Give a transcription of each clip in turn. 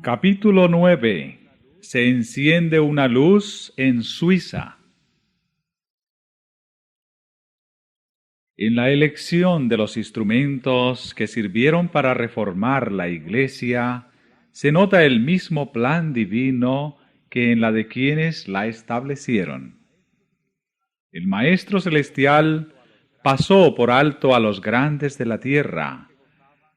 Capítulo 9. Se enciende una luz en Suiza. En la elección de los instrumentos que sirvieron para reformar la Iglesia, se nota el mismo plan divino que en la de quienes la establecieron. El Maestro Celestial pasó por alto a los grandes de la tierra,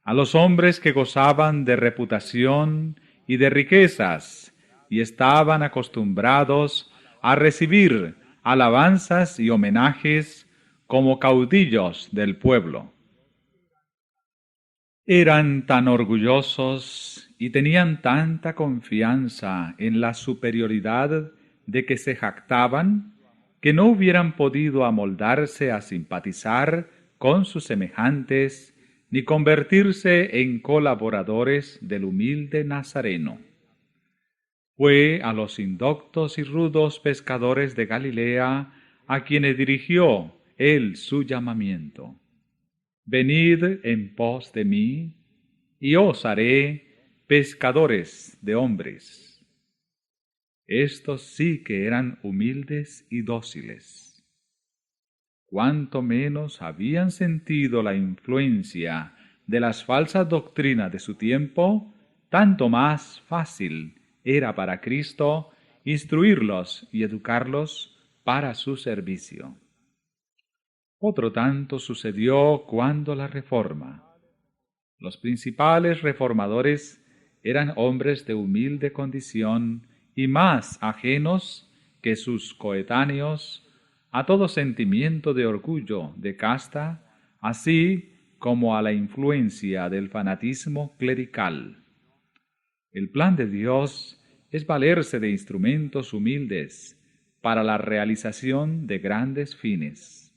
a los hombres que gozaban de reputación y de riquezas, y estaban acostumbrados a recibir alabanzas y homenajes como caudillos del pueblo. Eran tan orgullosos y tenían tanta confianza en la superioridad de que se jactaban, que no hubieran podido amoldarse a simpatizar con sus semejantes, ni convertirse en colaboradores del humilde Nazareno. Fue a los indoctos y rudos pescadores de Galilea a quienes dirigió él su llamamiento. Venid en pos de mí, y os haré pescadores de hombres. Estos sí que eran humildes y dóciles. Cuánto menos habían sentido la influencia de las falsas doctrinas de su tiempo, tanto más fácil era para Cristo instruirlos y educarlos para su servicio. Otro tanto sucedió cuando la Reforma. Los principales reformadores eran hombres de humilde condición y más ajenos que sus coetáneos a todo sentimiento de orgullo, de casta, así como a la influencia del fanatismo clerical. El plan de Dios es valerse de instrumentos humildes para la realización de grandes fines.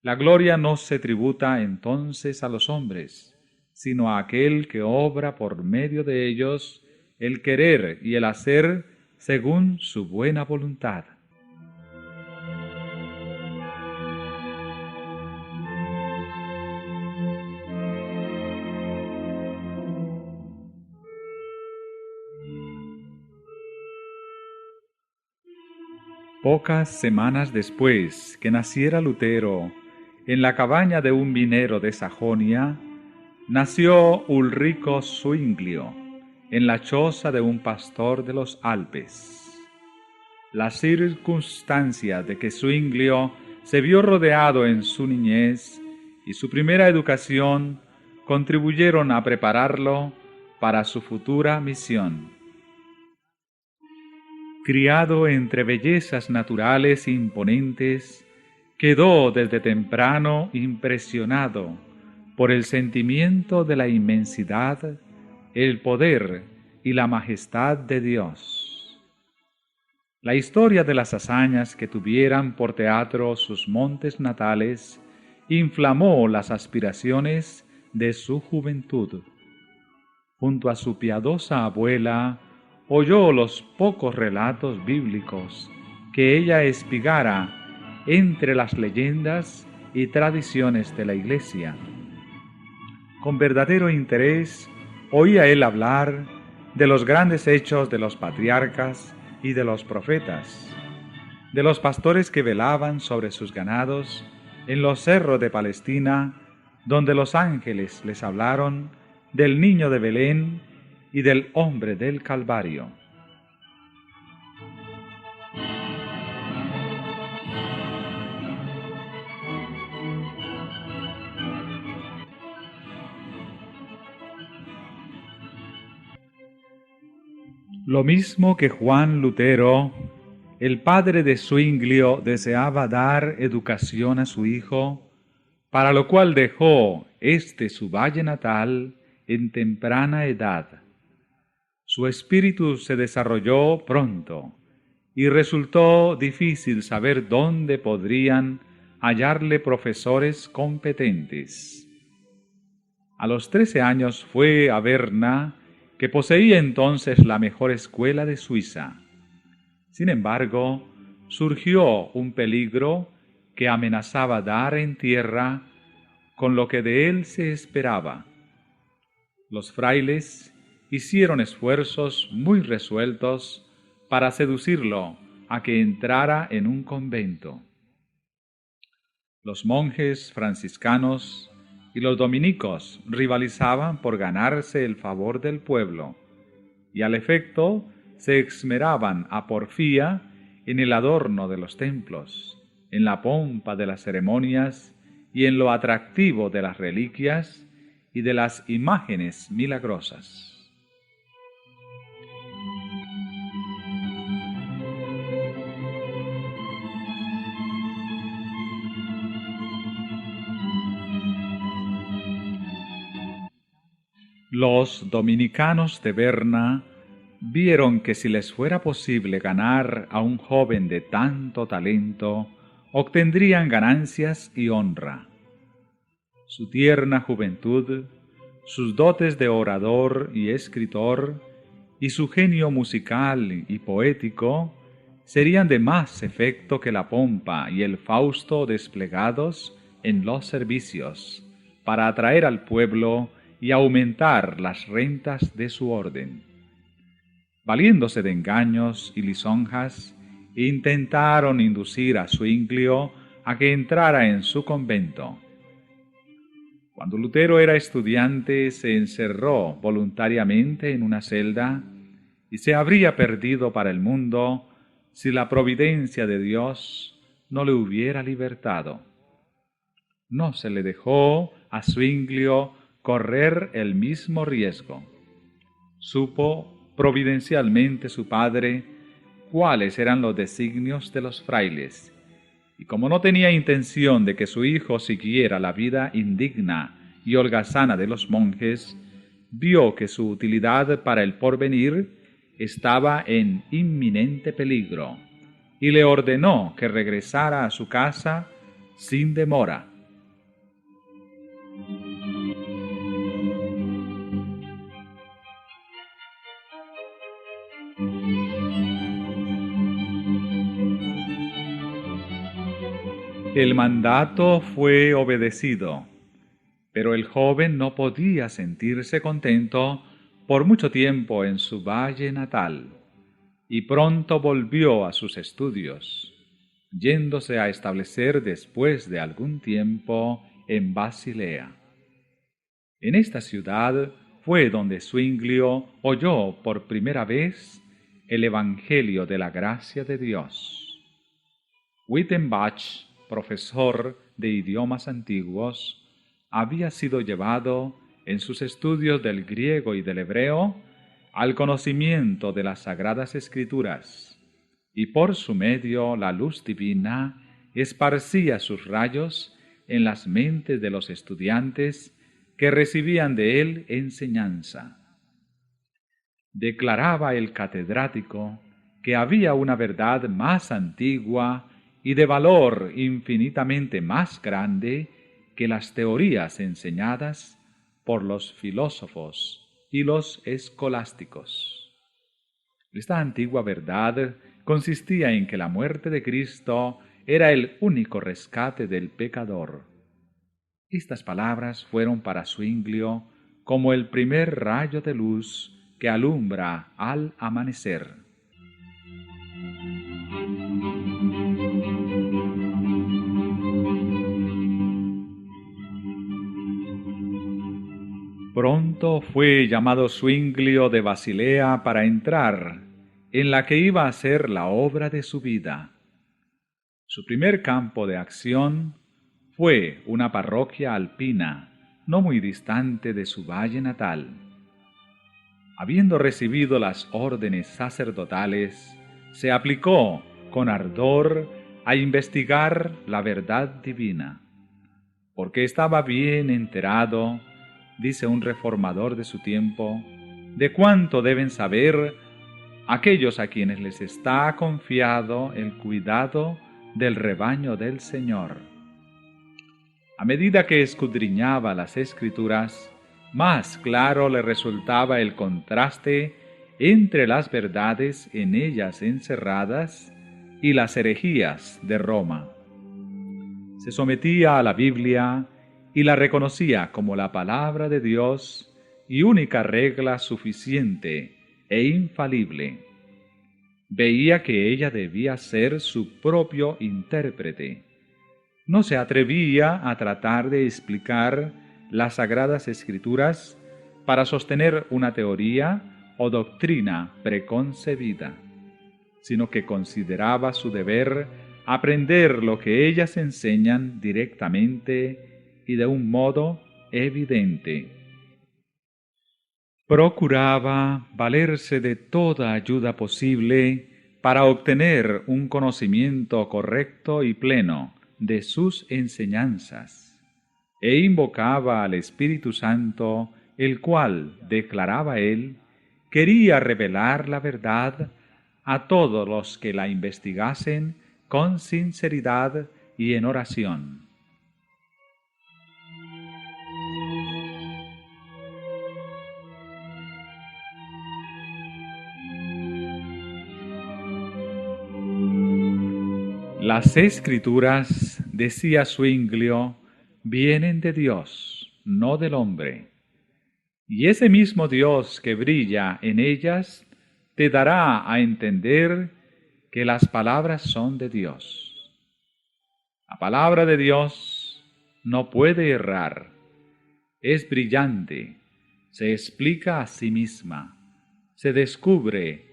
La gloria no se tributa entonces a los hombres, sino a aquel que obra por medio de ellos el querer y el hacer según su buena voluntad. Pocas semanas después que naciera Lutero, en la cabaña de un minero de Sajonia, nació Ulrico Zwinglio, en la choza de un pastor de los Alpes. La circunstancia de que Zwinglio se vio rodeado en su niñez y su primera educación contribuyeron a prepararlo para su futura misión. Criado entre bellezas naturales imponentes, quedó desde temprano impresionado por el sentimiento de la inmensidad, el poder y la majestad de Dios. La historia de las hazañas que tuvieran por teatro sus montes natales inflamó las aspiraciones de su juventud. Junto a su piadosa abuela, oyó los pocos relatos bíblicos que ella espigara entre las leyendas y tradiciones de la Iglesia. Con verdadero interés oía él hablar de los grandes hechos de los patriarcas y de los profetas, de los pastores que velaban sobre sus ganados en los cerros de Palestina, donde los ángeles les hablaron del niño de Belén y del hombre del Calvario. Lo mismo que Juan Lutero, el padre de Zwinglio deseaba dar educación a su hijo, para lo cual dejó su valle natal en temprana edad. Su espíritu se desarrolló pronto y resultó difícil saber dónde podrían hallarle profesores competentes. A los 13 años fue a Berna, que poseía entonces la mejor escuela de Suiza. Sin embargo, surgió un peligro que amenazaba dar en tierra con lo que de él se esperaba. Los frailes hicieron esfuerzos muy resueltos para seducirlo a que entrara en un convento. Los monjes franciscanos y los dominicos rivalizaban por ganarse el favor del pueblo, y al efecto se esmeraban a porfía en el adorno de los templos, en la pompa de las ceremonias y en lo atractivo de las reliquias y de las imágenes milagrosas. Los dominicanos de Berna vieron que si les fuera posible ganar a un joven de tanto talento, obtendrían ganancias y honra. Su tierna juventud, sus dotes de orador y escritor, y su genio musical y poético, serían de más efecto que la pompa y el Fausto desplegados en los servicios, para atraer al pueblo y aumentar las rentas de su orden. Valiéndose de engaños y lisonjas, intentaron inducir a Zwinglio a que entrara en su convento. Cuando Lutero era estudiante, se encerró voluntariamente en una celda y se habría perdido para el mundo si la providencia de Dios no le hubiera libertado. No se le dejó a Zwinglio correr el mismo riesgo. Supo providencialmente su padre cuáles eran los designios de los frailes, y como no tenía intención de que su hijo siguiera la vida indigna y holgazana de los monjes, vio que su utilidad para el porvenir estaba en inminente peligro, y le ordenó que regresara a su casa sin demora. El mandato fue obedecido, pero el joven no podía sentirse contento por mucho tiempo en su valle natal, y pronto volvió a sus estudios, yéndose a establecer después de algún tiempo en Basilea. En esta ciudad fue donde Zwinglio oyó por primera vez el Evangelio de la gracia de Dios. Wittenbach, profesor de idiomas antiguos, había sido llevado en sus estudios del griego y del hebreo al conocimiento de las sagradas escrituras, y por su medio la luz divina esparcía sus rayos en las mentes de los estudiantes que recibían de él enseñanza. Declaraba el catedrático que había una verdad más antigua y de valor infinitamente más grande que las teorías enseñadas por los filósofos y los escolásticos. Esta antigua verdad consistía en que la muerte de Cristo era el único rescate del pecador. Estas palabras fueron para Zwinglio como el primer rayo de luz que alumbra al amanecer. Pronto fue llamado Zwinglio de Basilea para entrar en la que iba a ser la obra de su vida. Su primer campo de acción fue una parroquia alpina, no muy distante de su valle natal. Habiendo recibido las órdenes sacerdotales, se aplicó con ardor a investigar la verdad divina, porque estaba bien enterado, dice un reformador de su tiempo, de cuánto deben saber aquellos a quienes les está confiado el cuidado del rebaño del Señor. A medida que escudriñaba las Escrituras, más claro le resultaba el contraste entre las verdades en ellas encerradas y las herejías de Roma. Se sometía a la Biblia y la reconocía como la palabra de Dios y única regla suficiente e infalible. Veía que ella debía ser su propio intérprete. No se atrevía a tratar de explicar las Sagradas Escrituras para sostener una teoría o doctrina preconcebida, sino que consideraba su deber aprender lo que ellas enseñan directamente y de un modo evidente. Procuraba valerse de toda ayuda posible para obtener un conocimiento correcto y pleno de sus enseñanzas, e invocaba al Espíritu Santo, el cual, declaraba él, quería revelar la verdad a todos los que la investigasen con sinceridad y en oración. Las Escrituras, decía Zwinglio, vienen de Dios, no del hombre. Y ese mismo Dios que brilla en ellas te dará a entender que las palabras son de Dios. La palabra de Dios no puede errar, es brillante, se explica a sí misma, se descubre,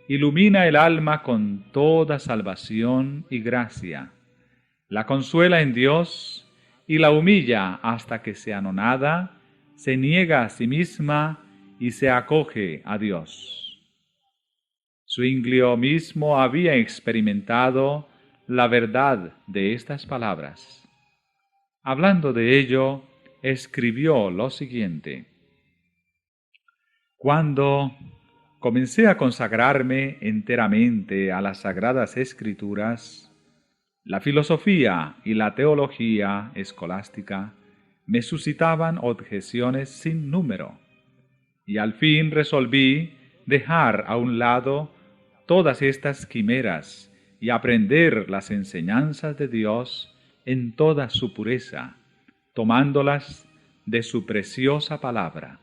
ilumina el alma con toda salvación y gracia, la consuela en Dios y la humilla hasta que se anonada, se niega a sí misma y se acoge a Dios. Zwinglio mismo había experimentado la verdad de estas palabras. Hablando de ello, escribió lo siguiente: Cuando comencé a consagrarme enteramente a las Sagradas Escrituras, la filosofía y la teología escolástica me suscitaban objeciones sin número, y al fin resolví dejar a un lado todas estas quimeras y aprender las enseñanzas de Dios en toda su pureza, tomándolas de su preciosa palabra.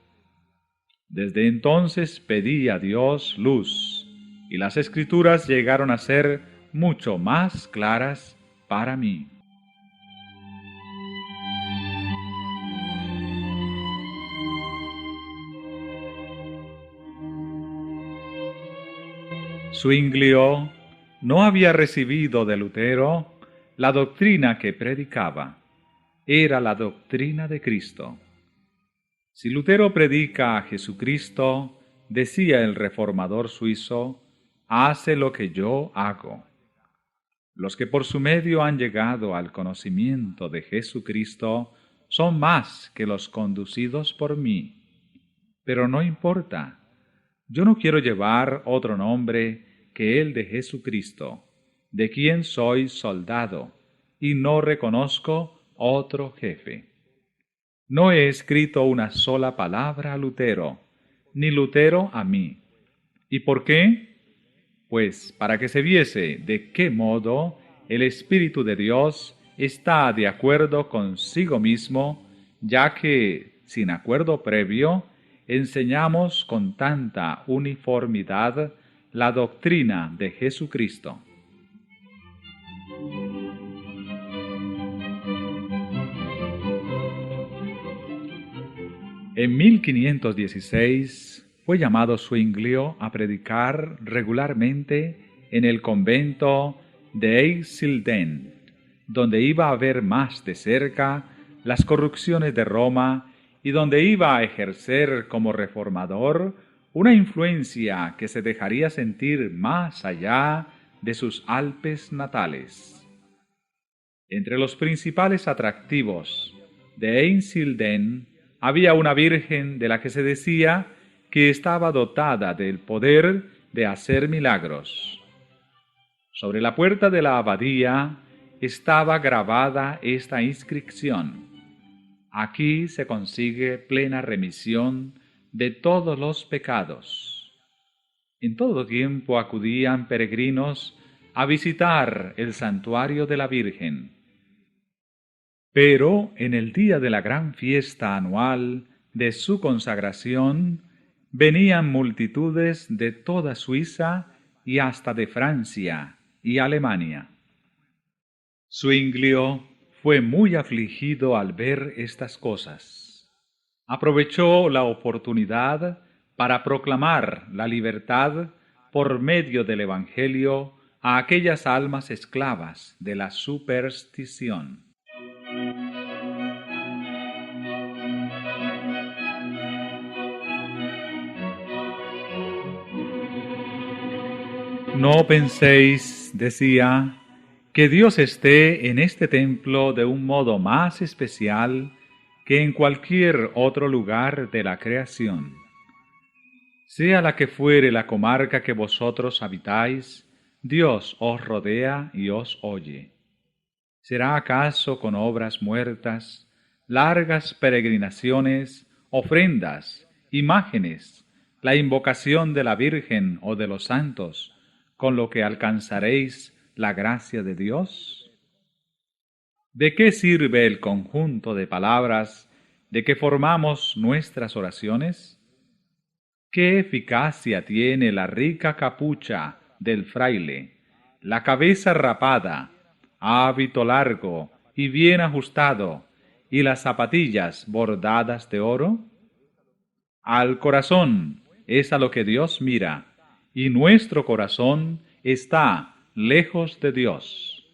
Desde entonces pedí a Dios luz, y las Escrituras llegaron a ser mucho más claras para mí. Zwinglio no había recibido de Lutero la doctrina que predicaba, era la doctrina de Cristo. Si Lutero predica a Jesucristo, decía el reformador suizo, hace lo que yo hago. Los que por su medio han llegado al conocimiento de Jesucristo son más que los conducidos por mí. Pero no importa, yo no quiero llevar otro nombre que el de Jesucristo, de quien soy soldado, y no reconozco otro jefe. No he escrito una sola palabra a Lutero, ni Lutero a mí. ¿Y por qué? Pues para que se viese de qué modo el Espíritu de Dios está de acuerdo consigo mismo, ya que, sin acuerdo previo, enseñamos con tanta uniformidad la doctrina de Jesucristo. En 1516 fue llamado Zwinglio a predicar regularmente en el convento de Eisleben, donde iba a ver más de cerca las corrupciones de Roma y donde iba a ejercer como reformador una influencia que se dejaría sentir más allá de sus Alpes natales. Entre los principales atractivos de Eisleben había una virgen de la que se decía que estaba dotada del poder de hacer milagros. Sobre la puerta de la abadía estaba grabada esta inscripción: aquí se consigue plena remisión de todos los pecados. En todo tiempo acudían peregrinos a visitar el santuario de la Virgen. Pero en el día de la gran fiesta anual de su consagración, venían multitudes de toda Suiza y hasta de Francia y Alemania. Zuinglio fue muy afligido al ver estas cosas. Aprovechó la oportunidad para proclamar la libertad por medio del Evangelio a aquellas almas esclavas de la superstición. No penséis, decía, que Dios esté en este templo de un modo más especial que en cualquier otro lugar de la creación. Sea la que fuere la comarca que vosotros habitáis, Dios os rodea y os oye. ¿Será acaso con obras muertas, largas peregrinaciones, ofrendas, imágenes, la invocación de la Virgen o de los santos, con lo que alcanzaréis la gracia de Dios? ¿De qué sirve el conjunto de palabras de que formamos nuestras oraciones? ¿Qué eficacia tiene la rica capucha del fraile, la cabeza rapada, hábito largo y bien ajustado, y las zapatillas bordadas de oro? Al corazón es a lo que Dios mira, y nuestro corazón está lejos de Dios.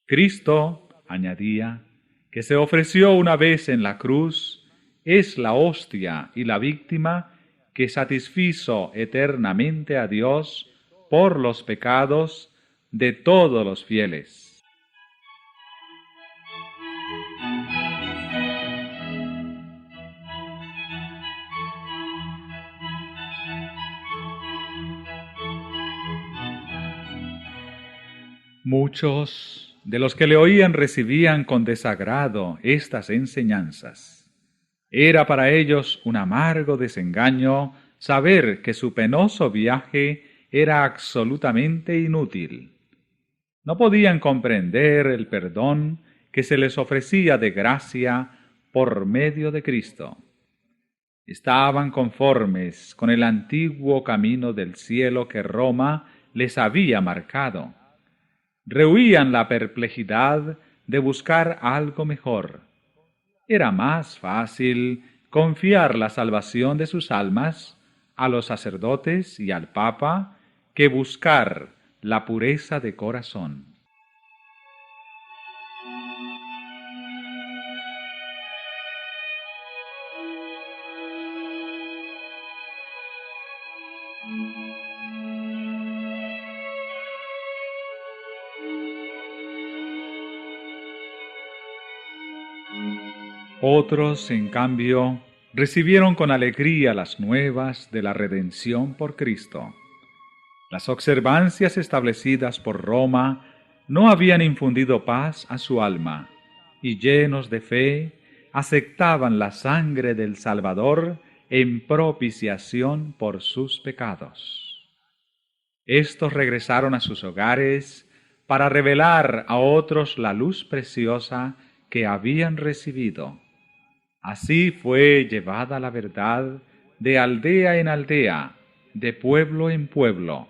Cristo, añadía, que se ofreció una vez en la cruz, es la hostia y la víctima que satisfizo eternamente a Dios por los pecados de todos los fieles. Muchos de los que le oían recibían con desagrado estas enseñanzas. Era para ellos un amargo desengaño saber que su penoso viaje era absolutamente inútil. No podían comprender el perdón que se les ofrecía de gracia por medio de Cristo. Estaban conformes con el antiguo camino del cielo que Roma les había marcado. Rehuían la perplejidad de buscar algo mejor. Era más fácil confiar la salvación de sus almas a los sacerdotes y al Papa que buscar la pureza de corazón. Otros, en cambio, recibieron con alegría las nuevas de la redención por Cristo. Las observancias establecidas por Roma no habían infundido paz a su alma, y llenos de fe, aceptaban la sangre del Salvador en propiciación por sus pecados. Estos regresaron a sus hogares para revelar a otros la luz preciosa que habían recibido. Así fue llevada la verdad de aldea en aldea, de pueblo en pueblo,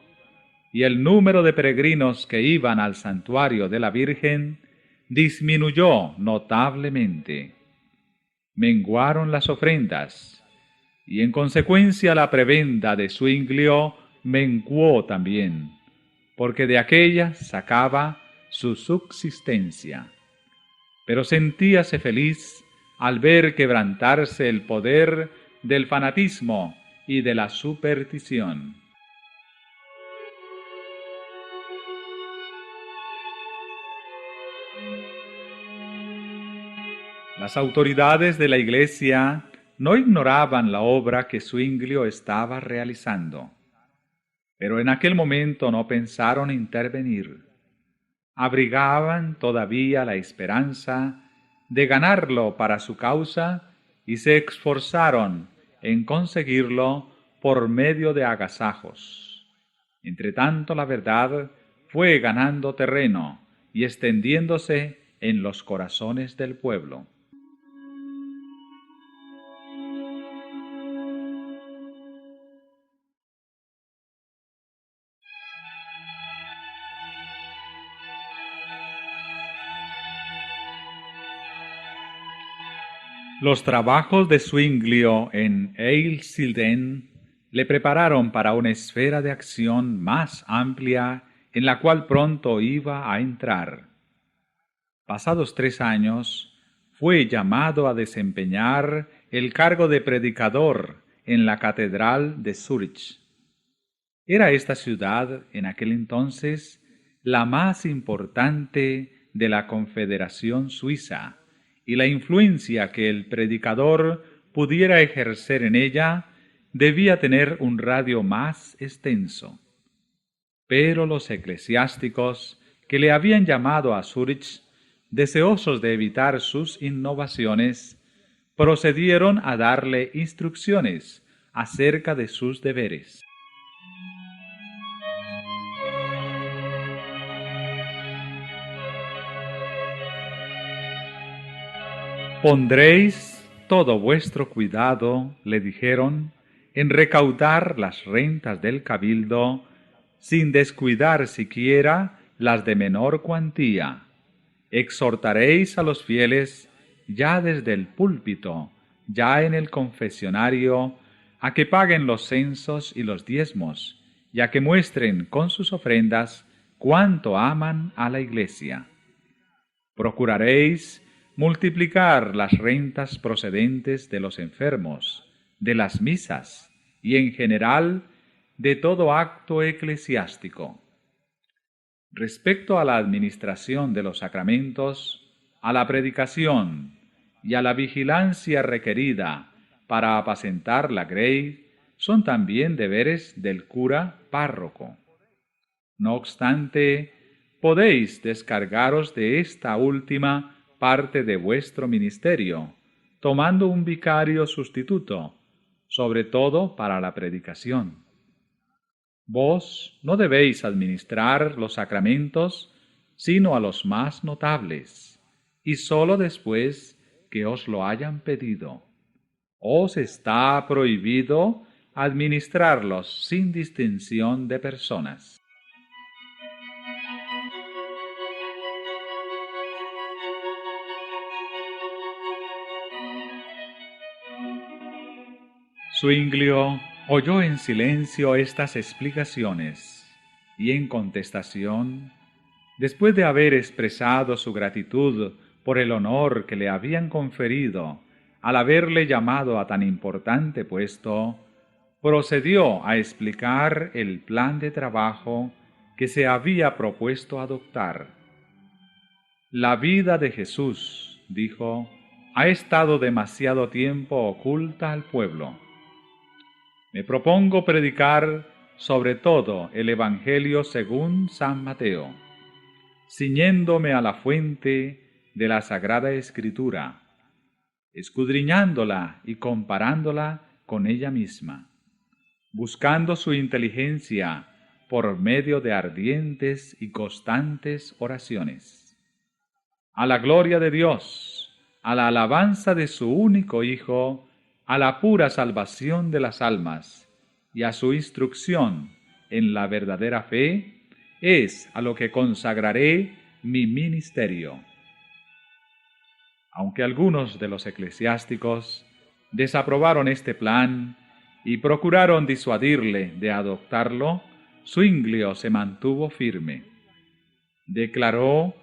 y el número de peregrinos que iban al santuario de la Virgen disminuyó notablemente. Menguaron las ofrendas, y en consecuencia la prebenda de Zuinglio menguó también, porque de aquella sacaba su subsistencia. Pero sentíase feliz al ver quebrantarse el poder del fanatismo y de la superstición. Las autoridades de la Iglesia no ignoraban la obra que Zuinglio estaba realizando, pero en aquel momento no pensaron intervenir. Abrigaban todavía la esperanza de ganarlo para su causa y se esforzaron en conseguirlo por medio de agasajos. Entretanto, la verdad fue ganando terreno y extendiéndose en los corazones del pueblo. Los trabajos de Zwinglio en Eisleben le prepararon para una esfera de acción más amplia en la cual pronto iba a entrar. Pasados 3 años, fue llamado a desempeñar el cargo de predicador en la catedral de Zúrich. Era esta ciudad, en aquel entonces, la más importante de la Confederación Suiza, y la influencia que el predicador pudiera ejercer en ella debía tener un radio más extenso. Pero los eclesiásticos que le habían llamado a Zúrich, deseosos de evitar sus innovaciones, procedieron a darle instrucciones acerca de sus deberes. Pondréis todo vuestro cuidado, le dijeron, en recaudar las rentas del cabildo, sin descuidar siquiera las de menor cuantía. Exhortaréis a los fieles ya desde el púlpito, ya en el confesionario, a que paguen los censos y los diezmos, y a que muestren con sus ofrendas cuánto aman a la Iglesia. Procuraréis multiplicar las rentas procedentes de los enfermos, de las misas y en general de todo acto eclesiástico. Respecto a la administración de los sacramentos, a la predicación y a la vigilancia requerida para apacentar la grey, son también deberes del cura párroco. No obstante, podéis descargaros de esta última parte de vuestro ministerio, tomando un vicario sustituto, sobre todo para la predicación. Vos no debéis administrar los sacramentos sino a los más notables, y sólo después que os lo hayan pedido. Os está prohibido administrarlos sin distinción de personas. Zwinglio oyó en silencio estas explicaciones y en contestación, después de haber expresado su gratitud por el honor que le habían conferido al haberle llamado a tan importante puesto, procedió a explicar el plan de trabajo que se había propuesto adoptar. La vida de Jesús, dijo, ha estado demasiado tiempo oculta al pueblo. Me propongo predicar sobre todo el Evangelio según San Mateo, ciñéndome a la fuente de la Sagrada Escritura, escudriñándola y comparándola con ella misma, buscando su inteligencia por medio de ardientes y constantes oraciones. A la gloria de Dios, a la alabanza de su único Hijo, a la pura salvación de las almas y a su instrucción en la verdadera fe, es a lo que consagraré mi ministerio. Aunque algunos de los eclesiásticos desaprobaron este plan y procuraron disuadirle de adoptarlo, Zwinglio se mantuvo firme. Declaró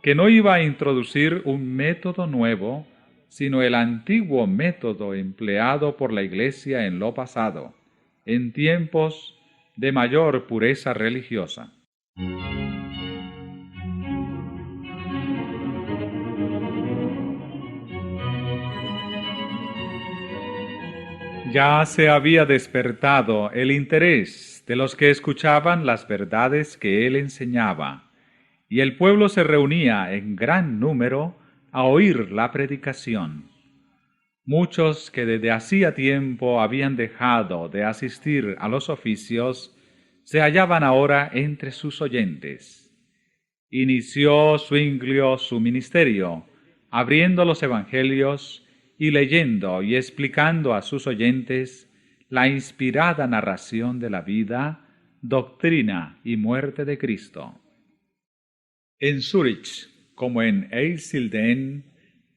que no iba a introducir un método nuevo, sino el antiguo método empleado por la Iglesia en lo pasado, en tiempos de mayor pureza religiosa. Ya se había despertado el interés de los que escuchaban las verdades que él enseñaba, y el pueblo se reunía en gran número a oír la predicación. Muchos que desde hacía tiempo habían dejado de asistir a los oficios se hallaban ahora entre sus oyentes. Inició Zwinglio su ministerio, abriendo los evangelios y leyendo y explicando a sus oyentes la inspirada narración de la vida, doctrina y muerte de Cristo. En Zúrich, como en Eisleben,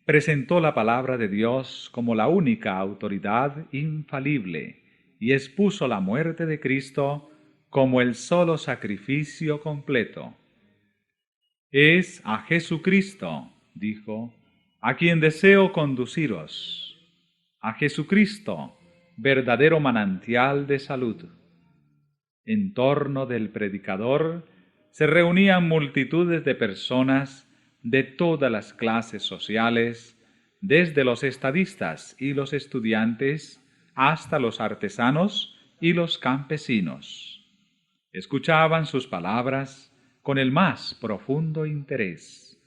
presentó la palabra de Dios como la única autoridad infalible y expuso la muerte de Cristo como el solo sacrificio completo. Es a Jesucristo, dijo, a quien deseo conduciros, a Jesucristo, verdadero manantial de salud. En torno del predicador se reunían multitudes de personas de todas las clases sociales, desde los estadistas y los estudiantes hasta los artesanos y los campesinos. Escuchaban sus palabras con el más profundo interés.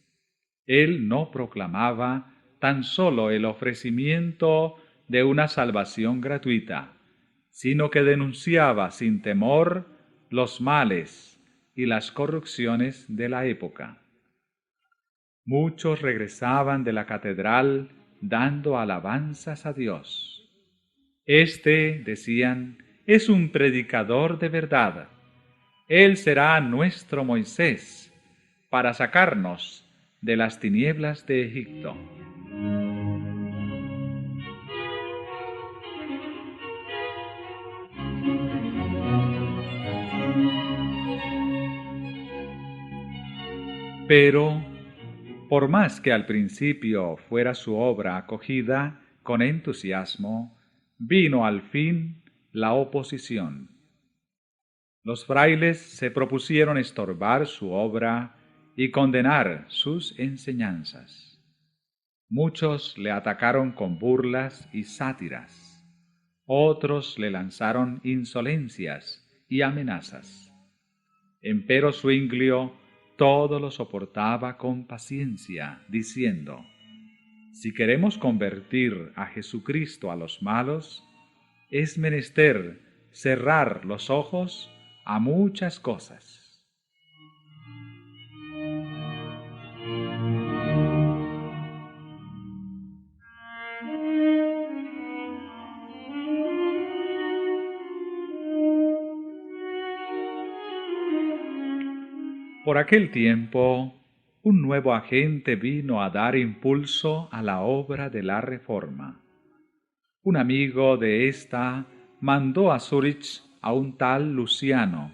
Él no proclamaba tan solo el ofrecimiento de una salvación gratuita, sino que denunciaba sin temor los males y las corrupciones de la época. Muchos regresaban de la catedral dando alabanzas a Dios. Este, decían, es un predicador de verdad. Él será nuestro Moisés para sacarnos de las tinieblas de Egipto. Pero, por más que al principio fuera su obra acogida con entusiasmo, vino al fin la oposición. Los frailes se propusieron estorbar su obra y condenar sus enseñanzas. Muchos le atacaron con burlas y sátiras. Otros le lanzaron insolencias y amenazas. Empero Zwinglio todo lo soportaba con paciencia, diciendo: si queremos convertir a Jesucristo a los malos, es menester cerrar los ojos a muchas cosas. Por aquel tiempo, un nuevo agente vino a dar impulso a la obra de la Reforma. Un amigo de ésta mandó a Zúrich a un tal Luciano,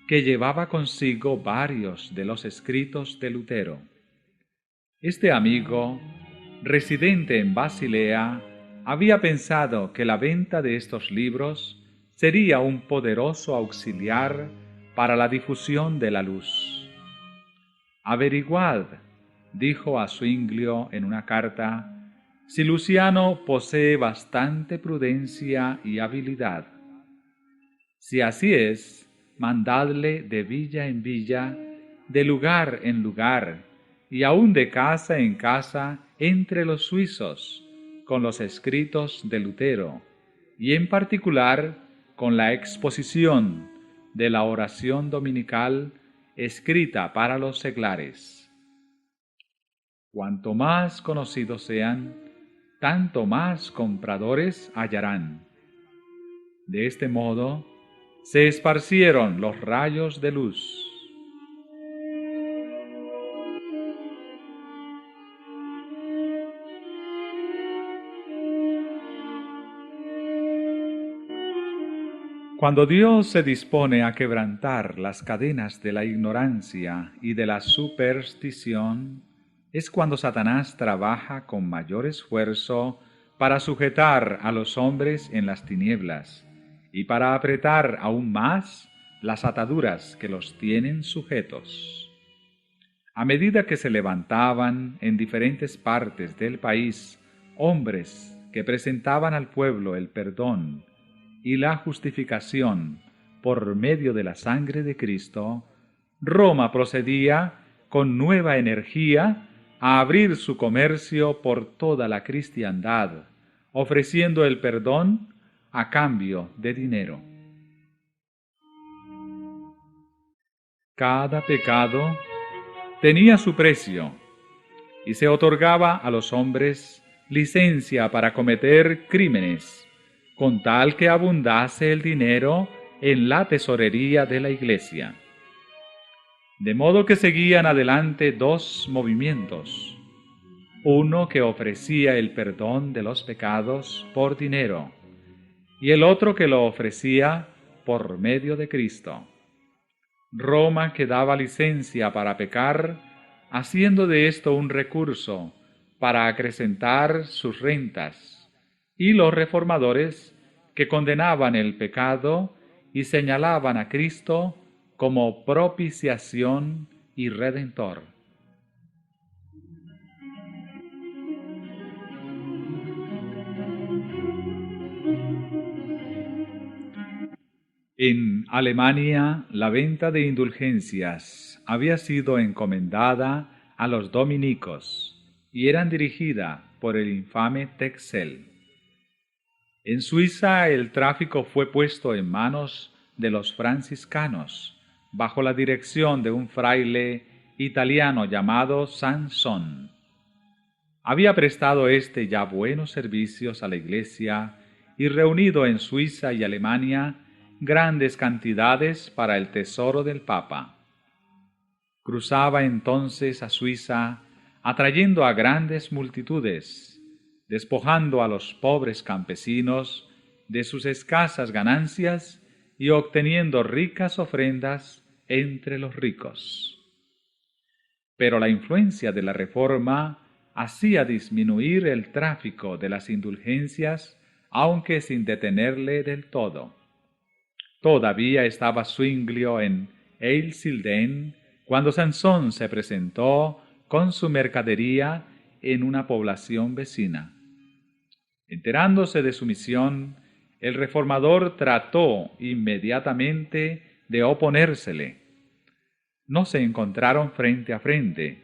que llevaba consigo varios de los escritos de Lutero. Este amigo, residente en Basilea, había pensado que la venta de estos libros sería un poderoso auxiliar para la difusión de la luz. Averiguad, dijo a Zwinglio en una carta, si Luciano posee bastante prudencia y habilidad. Si así es, mandadle de villa en villa, de lugar en lugar, y aun de casa en casa entre los suizos, con los escritos de Lutero, y en particular con la exposición de la oración dominical escrita para los seglares. Cuanto más conocidos sean, tanto más compradores hallarán. De este modo, se esparcieron los rayos de luz. Cuando Dios se dispone a quebrantar las cadenas de la ignorancia y de la superstición, es cuando Satanás trabaja con mayor esfuerzo para sujetar a los hombres en las tinieblas y para apretar aún más las ataduras que los tienen sujetos. A medida que se levantaban en diferentes partes del país hombres que presentaban al pueblo el perdón y la justificación por medio de la sangre de Cristo, Roma procedía con nueva energía a abrir su comercio por toda la cristiandad, ofreciendo el perdón a cambio de dinero. Cada pecado tenía su precio y se otorgaba a los hombres licencia para cometer crímenes, con tal que abundase el dinero en la tesorería de la Iglesia. De modo que seguían adelante dos movimientos. uno que ofrecía el perdón de los pecados por dinero, y el otro que lo ofrecía por medio de Cristo. Roma que daba licencia para pecar, haciendo de esto un recurso para acrecentar sus rentas, y los reformadores que condenaban el pecado y señalaban a Cristo como propiciación y redentor. En Alemania, la venta de indulgencias había sido encomendada a los dominicos y eran dirigida por el infame Texel. En Suiza, el tráfico fue puesto en manos de los franciscanos, bajo la dirección de un fraile italiano llamado Sansón. Había prestado éste ya buenos servicios a la Iglesia y reunido en Suiza y Alemania grandes cantidades para el tesoro del Papa. Cruzaba entonces a Suiza, atrayendo a grandes multitudes, despojando a los pobres campesinos de sus escasas ganancias y obteniendo ricas ofrendas entre los ricos. Pero la influencia de la Reforma hacía disminuir el tráfico de las indulgencias, aunque sin detenerle del todo. Todavía estaba Zuinglio en Eisleben cuando Sansón se presentó con su mercadería en una población vecina. Enterándose de su misión, el reformador trató inmediatamente de oponérsele. No se encontraron frente a frente,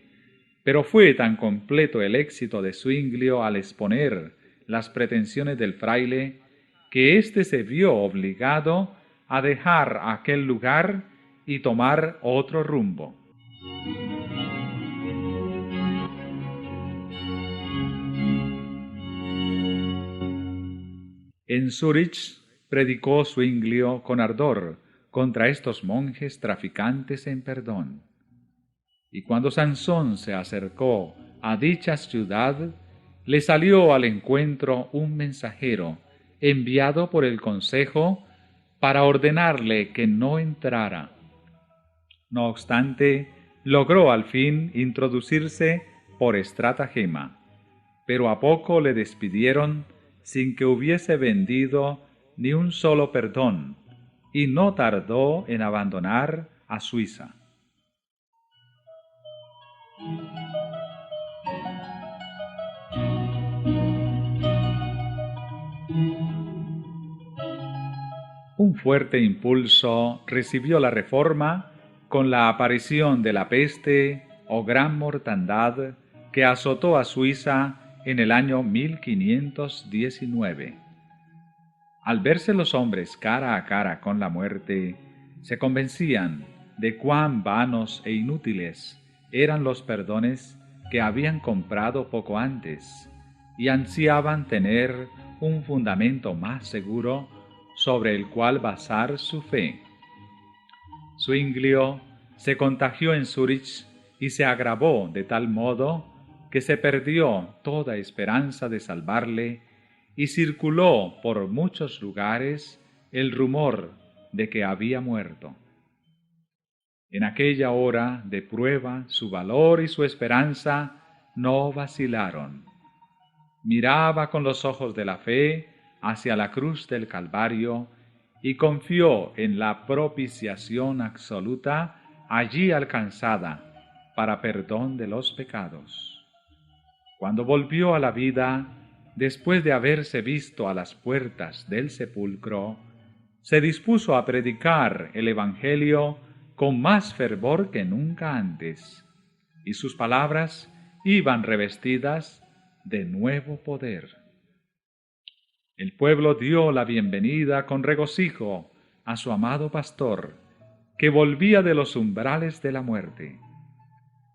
pero fue tan completo el éxito de Zuinglio al exponer las pretensiones del fraile que éste se vio obligado a dejar aquel lugar y tomar otro rumbo. En Zúrich predicó Zuinglio con ardor contra estos monjes traficantes en perdón. Y cuando Sansón se acercó a dicha ciudad, le salió al encuentro un mensajero enviado por el consejo para ordenarle que no entrara. No obstante, logró al fin introducirse por estratagema, pero a poco le despidieron sin que hubiese vendido ni un solo perdón, y no tardó en abandonar a Suiza. Un fuerte impulso recibió la Reforma con la aparición de la peste o gran mortandad que azotó a Suiza en el año 1519. Al verse los hombres cara a cara con la muerte, se convencían de cuán vanos e inútiles eran los perdones que habían comprado poco antes y ansiaban tener un fundamento más seguro sobre el cual basar su fe. Zuinglio se contagió en Zúrich y se agravó de tal modo que se perdió toda esperanza de salvarle y circuló por muchos lugares el rumor de que había muerto. En aquella hora de prueba, su valor y su esperanza no vacilaron. Miraba con los ojos de la fe hacia la cruz del Calvario y confió en la propiciación absoluta allí alcanzada para perdón de los pecados. Cuando volvió a la vida, después de haberse visto a las puertas del sepulcro, se dispuso a predicar el Evangelio con más fervor que nunca antes, y sus palabras iban revestidas de nuevo poder. El pueblo dio la bienvenida con regocijo a su amado pastor, que volvía de los umbrales de la muerte.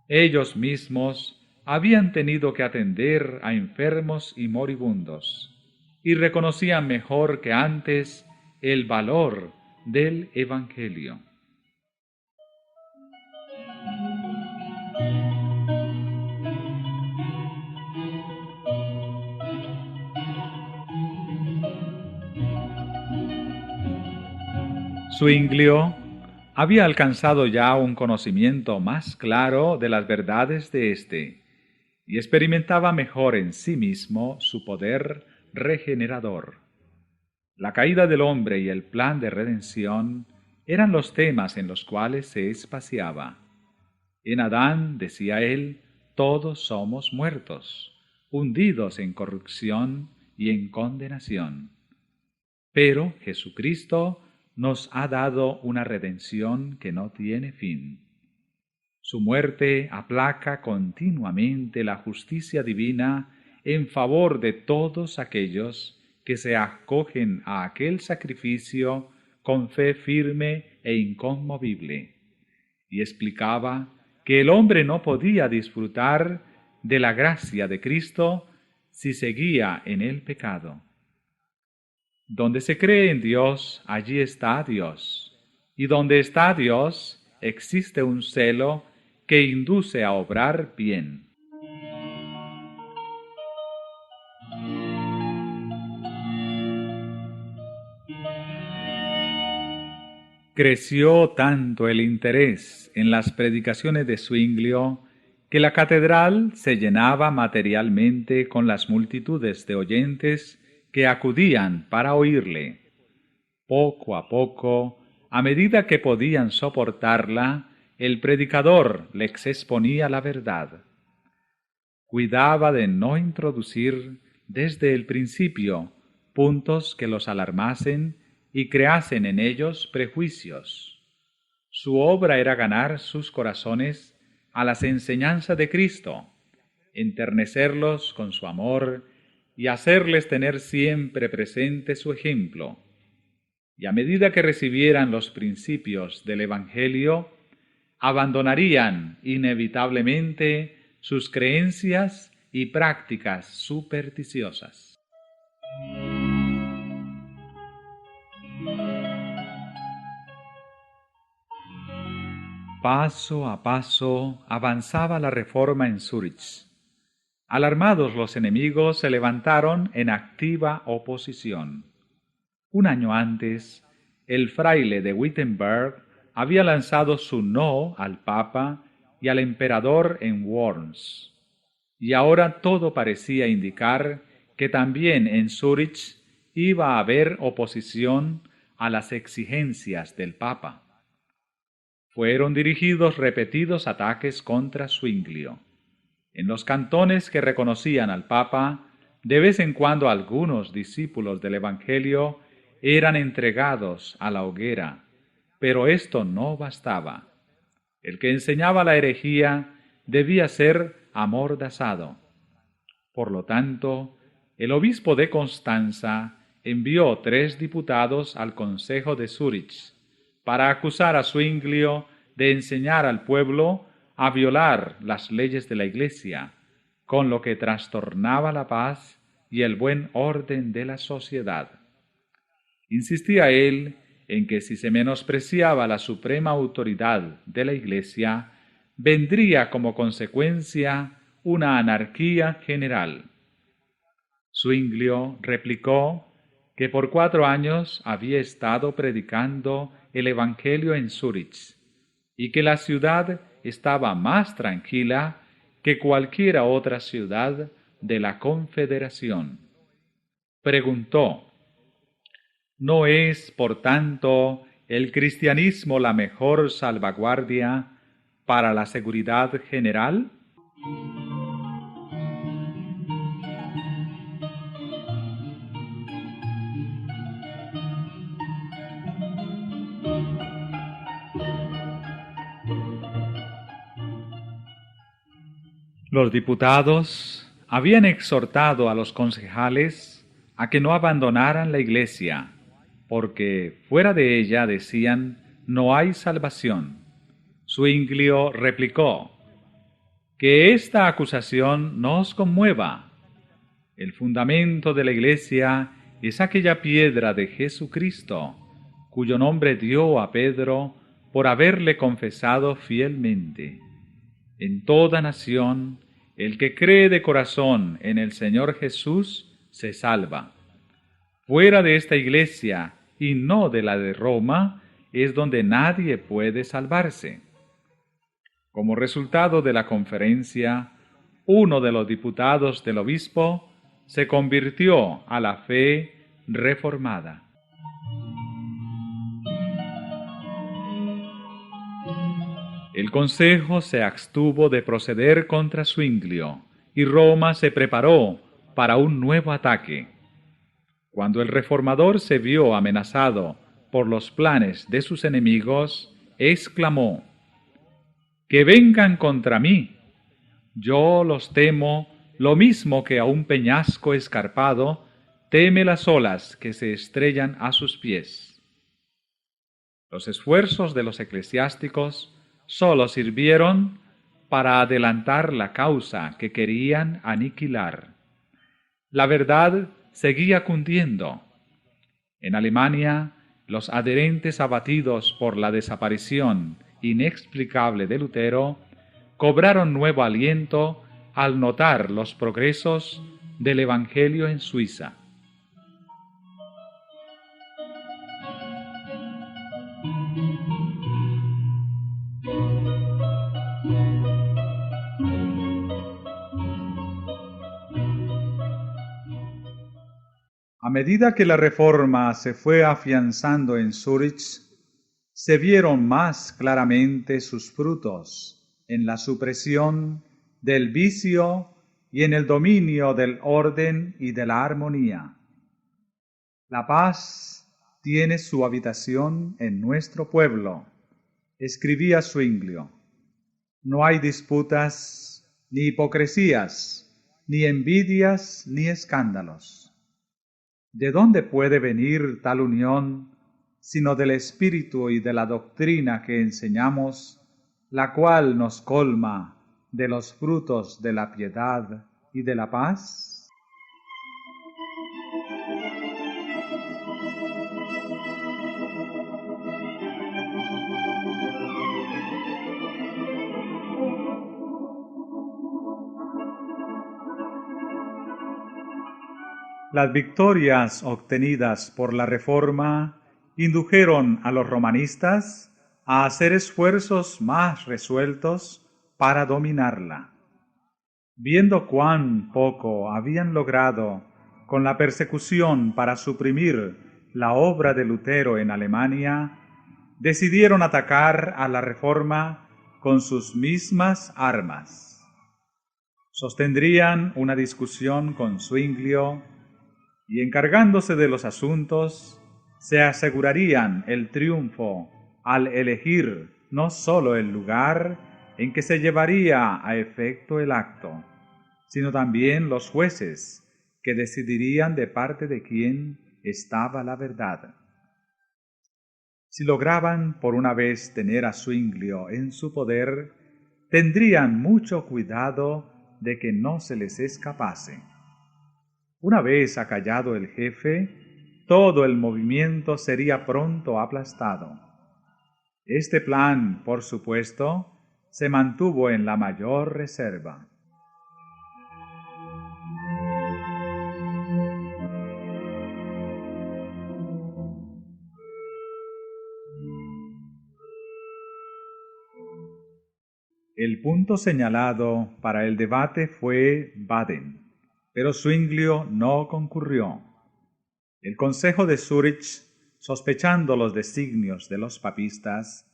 Ellos mismos habían tenido que atender a enfermos y moribundos, y reconocían mejor que antes el valor del Evangelio. Zwinglio había alcanzado ya un conocimiento más claro de las verdades de éste y experimentaba mejor en sí mismo su poder regenerador. La caída del hombre y el plan de redención eran los temas en los cuales se espaciaba. En Adán, decía él, todos somos muertos, hundidos en corrupción y en condenación. Pero Jesucristo nos ha dado una redención que no tiene fin. Su muerte aplaca continuamente la justicia divina en favor de todos aquellos que se acogen a aquel sacrificio con fe firme e inconmovible. Y explicaba que el hombre no podía disfrutar de la gracia de Cristo si seguía en el pecado. Donde se cree en Dios, allí está Dios. Y donde está Dios, existe un celo que induce a obrar bien. Creció tanto el interés en las predicaciones de Zwinglio que la catedral se llenaba materialmente con las multitudes de oyentes que acudían para oírle. Poco a poco, a medida que podían soportarla, el predicador les exponía la verdad. Cuidaba de no introducir desde el principio puntos que los alarmasen y creasen en ellos prejuicios. Su obra era ganar sus corazones a las enseñanzas de Cristo, enternecerlos con su amor y hacerles tener siempre presente su ejemplo. Y a medida que recibieran los principios del Evangelio, abandonarían inevitablemente sus creencias y prácticas supersticiosas. Paso a paso avanzaba la reforma en Zúrich. Alarmados los enemigos se levantaron en activa oposición. Un año antes, el fraile de Wittenberg había lanzado su no al Papa y al emperador en Worms, y ahora todo parecía indicar que también en Zúrich iba a haber oposición a las exigencias del Papa. Fueron dirigidos repetidos ataques contra Zwinglio. En los cantones que reconocían al Papa, de vez en cuando algunos discípulos del Evangelio eran entregados a la hoguera, pero esto no bastaba. El que enseñaba la herejía debía ser amordazado. Por lo tanto, el obispo de Constanza envió 3 diputados al Consejo de Zúrich para acusar a Zwinglio de enseñar al pueblo a violar las leyes de la Iglesia, con lo que trastornaba la paz y el buen orden de la sociedad. Insistía él en que si se menospreciaba la suprema autoridad de la Iglesia, vendría como consecuencia una anarquía general. Zwinglio replicó que por 4 años había estado predicando el Evangelio en Zúrich y que la ciudad estaba más tranquila que cualquiera otra ciudad de la Confederación. Preguntó: ¿no es, por tanto, el cristianismo la mejor salvaguardia para la seguridad general? Los diputados habían exhortado a los concejales a que no abandonaran la Iglesia, porque fuera de ella, decían, no hay salvación. Zwinglio replicó: que esta acusación no os conmueva. El fundamento de la Iglesia es aquella piedra de Jesucristo, cuyo nombre dio a Pedro por haberle confesado fielmente. En toda nación, el que cree de corazón en el Señor Jesús se salva. Fuera de esta Iglesia y no de la de Roma, es donde nadie puede salvarse. Como resultado de la conferencia, uno de los diputados del obispo se convirtió a la fe reformada. El consejo se abstuvo de proceder contra Zuinglio y Roma se preparó para un nuevo ataque. Cuando el reformador se vio amenazado por los planes de sus enemigos, exclamó: «¡Que vengan contra mí! Yo los temo lo mismo que a un peñasco escarpado teme las olas que se estrellan a sus pies». Los esfuerzos de los eclesiásticos solo sirvieron para adelantar la causa que querían aniquilar. La verdad seguía cundiendo. En Alemania, los adherentes abatidos por la desaparición inexplicable de Lutero cobraron nuevo aliento al notar los progresos del Evangelio en Suiza. A medida que la Reforma se fue afianzando en Zúrich, se vieron más claramente sus frutos en la supresión del vicio y en el dominio del orden y de la armonía. La paz tiene su habitación en nuestro pueblo, escribía Zuinglio. No hay disputas, ni hipocresías, ni envidias, ni escándalos. ¿De dónde puede venir tal unión, sino del Espíritu y de la doctrina que enseñamos, la cual nos colma de los frutos de la piedad y de la paz? Las victorias obtenidas por la Reforma indujeron a los romanistas a hacer esfuerzos más resueltos para dominarla. Viendo cuán poco habían logrado con la persecución para suprimir la obra de Lutero en Alemania, decidieron atacar a la Reforma con sus mismas armas. Sostendrían una discusión con Zuinglio y, encargándose de los asuntos, se asegurarían el triunfo al elegir no sólo el lugar en que se llevaría a efecto el acto, sino también los jueces que decidirían de parte de quién estaba la verdad. Si lograban por una vez tener a Zuinglio en su poder, tendrían mucho cuidado de que no se les escapase. Una vez acallado el jefe, todo el movimiento sería pronto aplastado. Este plan, por supuesto, se mantuvo en la mayor reserva. El punto señalado para el debate fue Baden, pero Zuinglio no concurrió. El Consejo de Zúrich, sospechando los designios de los papistas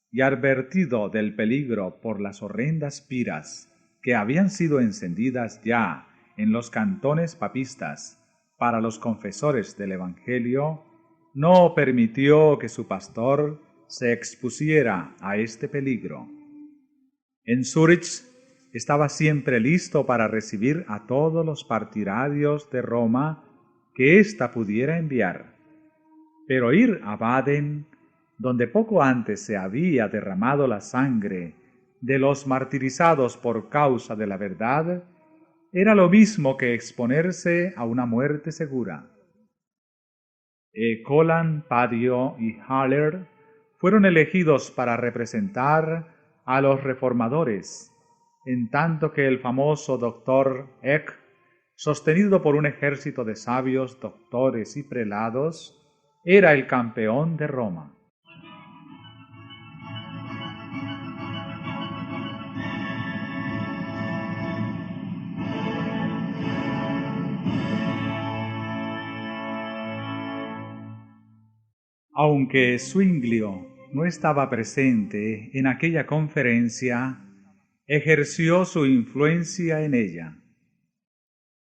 y advertido del peligro por las horrendas piras que habían sido encendidas ya en los cantones papistas para los confesores del Evangelio, no permitió que su pastor se expusiera a este peligro. En Zúrich estaba siempre listo para recibir a todos los partidarios de Roma que ésta pudiera enviar. Pero ir a Baden, donde poco antes se había derramado la sangre de los martirizados por causa de la verdad, era lo mismo que exponerse a una muerte segura. Colin, Padio y Haller fueron elegidos para representar a los reformadores, en tanto que el famoso doctor Eck, sostenido por un ejército de sabios, doctores y prelados, era el campeón de Roma. Aunque Zwinglio no estaba presente en aquella conferencia, ejerció su influencia en ella.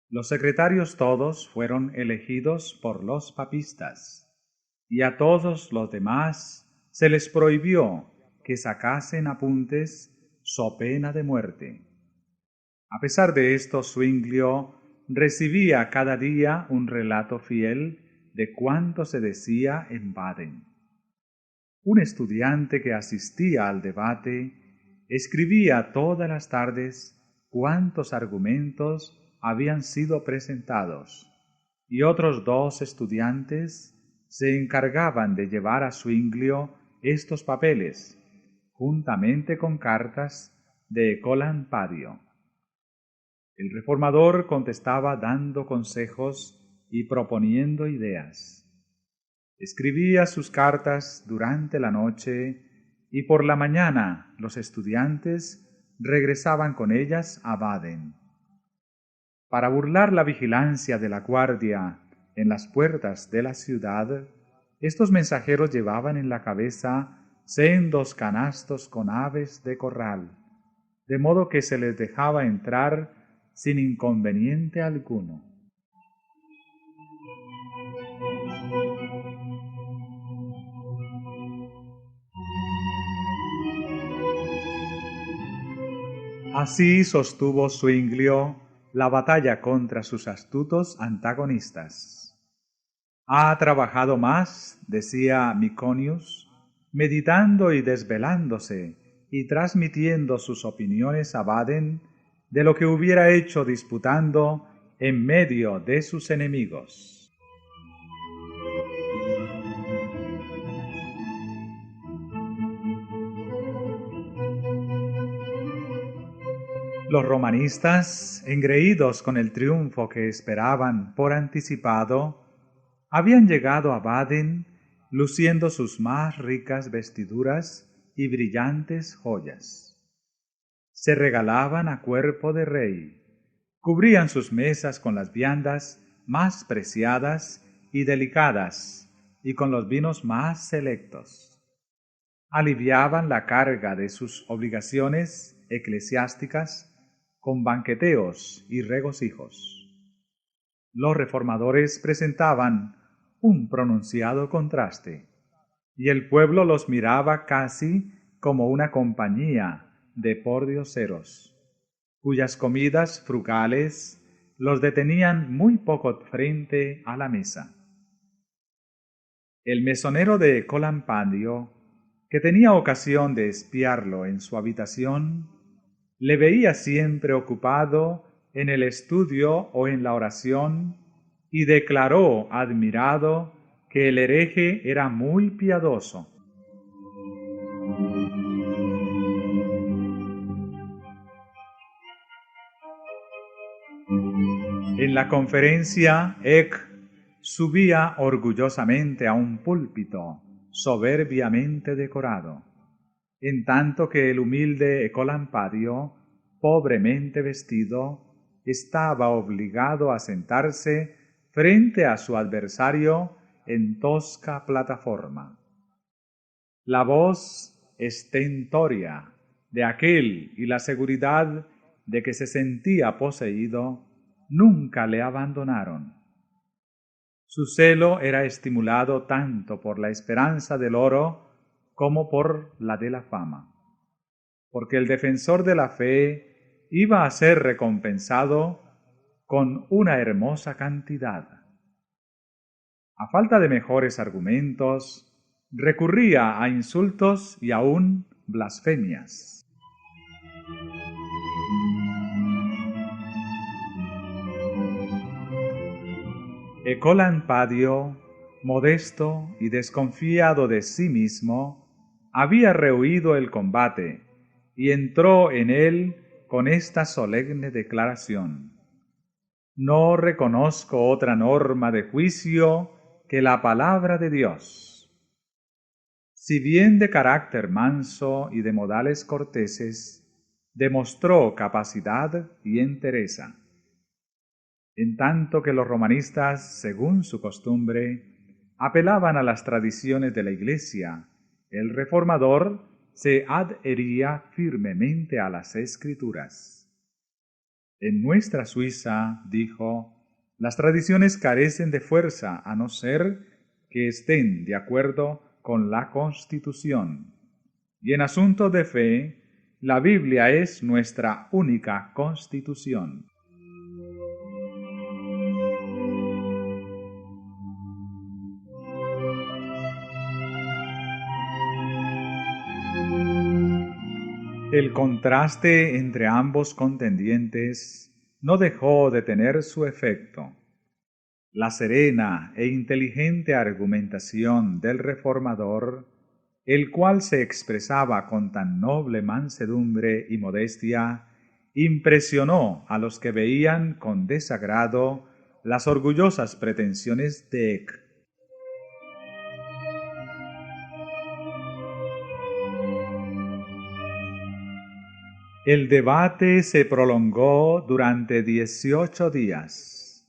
Los secretarios todos fueron elegidos por los papistas, y a todos los demás se les prohibió que sacasen apuntes so pena de muerte. A pesar de esto, Zwinglio recibía cada día un relato fiel de cuanto se decía en Baden. Un estudiante que asistía al debate escribía todas las tardes cuántos argumentos habían sido presentados, y otros 2 estudiantes se encargaban de llevar a Zwinglio estos papeles, juntamente con cartas de Ecolampadio. El reformador contestaba dando consejos y proponiendo ideas. Escribía sus cartas durante la noche y por la mañana los estudiantes regresaban con ellas a Baden. Para burlar la vigilancia de la guardia en las puertas de la ciudad, estos mensajeros llevaban en la cabeza sendos canastos con aves de corral, de modo que se les dejaba entrar sin inconveniente alguno. Así sostuvo Zwinglio la batalla contra sus astutos antagonistas. Ha trabajado más, decía Miconius, meditando y desvelándose y transmitiendo sus opiniones a Baden, de lo que hubiera hecho disputando en medio de sus enemigos. Los romanistas, engreídos con el triunfo que esperaban por anticipado, habían llegado a Baden luciendo sus más ricas vestiduras y brillantes joyas. Se regalaban a cuerpo de rey, cubrían sus mesas con las viandas más preciadas y delicadas y con los vinos más selectos. Aliviaban la carga de sus obligaciones eclesiásticas con banqueteos y regocijos. Los reformadores presentaban un pronunciado contraste, y el pueblo los miraba casi como una compañía de pordioseros, cuyas comidas frugales los detenían muy poco frente a la mesa. El mesonero de Ecolampadio, que tenía ocasión de espiarlo en su habitación, le veía siempre ocupado en el estudio o en la oración, y declaró admirado que el hereje era muy piadoso. En la conferencia, Eck subía orgullosamente a un púlpito soberbiamente decorado, en tanto que el humilde Ecolampadio, pobremente vestido, estaba obligado a sentarse frente a su adversario en tosca plataforma. La voz estentórea de aquel y la seguridad de que se sentía poseído nunca le abandonaron. Su celo era estimulado tanto por la esperanza del oro como por la de la fama, porque el defensor de la fe iba a ser recompensado con una hermosa cantidad. A falta de mejores argumentos, recurría a insultos y aún blasfemias. Ecolampadio, modesto y desconfiado de sí mismo, había rehuido el combate y entró en él con esta solemne declaración: no reconozco otra norma de juicio que la palabra de Dios. Si bien de carácter manso y de modales corteses, demostró capacidad y entereza. En tanto que los romanistas, según su costumbre, apelaban a las tradiciones de la Iglesia, el reformador se adhería firmemente a las Escrituras. En nuestra Suiza, dijo, las tradiciones carecen de fuerza a no ser que estén de acuerdo con la Constitución. Y en asuntos de fe, la Biblia es nuestra única Constitución. El contraste entre ambos contendientes no dejó de tener su efecto. La serena e inteligente argumentación del reformador, el cual se expresaba con tan noble mansedumbre y modestia, impresionó a los que veían con desagrado las orgullosas pretensiones de Eck. El debate se prolongó durante 18 días.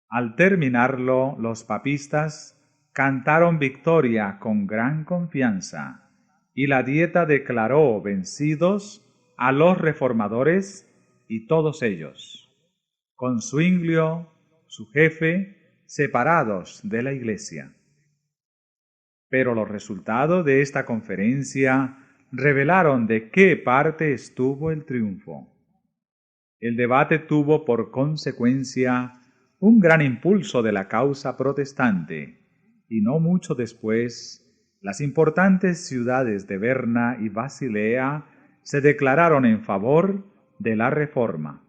Al terminarlo, los papistas cantaron victoria con gran confianza, y la Dieta declaró vencidos a los reformadores y todos ellos, con Zwinglio, su jefe, separados de la Iglesia. Pero los resultados de esta conferencia revelaron de qué parte estuvo el triunfo. El debate tuvo por consecuencia un gran impulso de la causa protestante, y no mucho después, las importantes ciudades de Berna y Basilea se declararon en favor de la Reforma.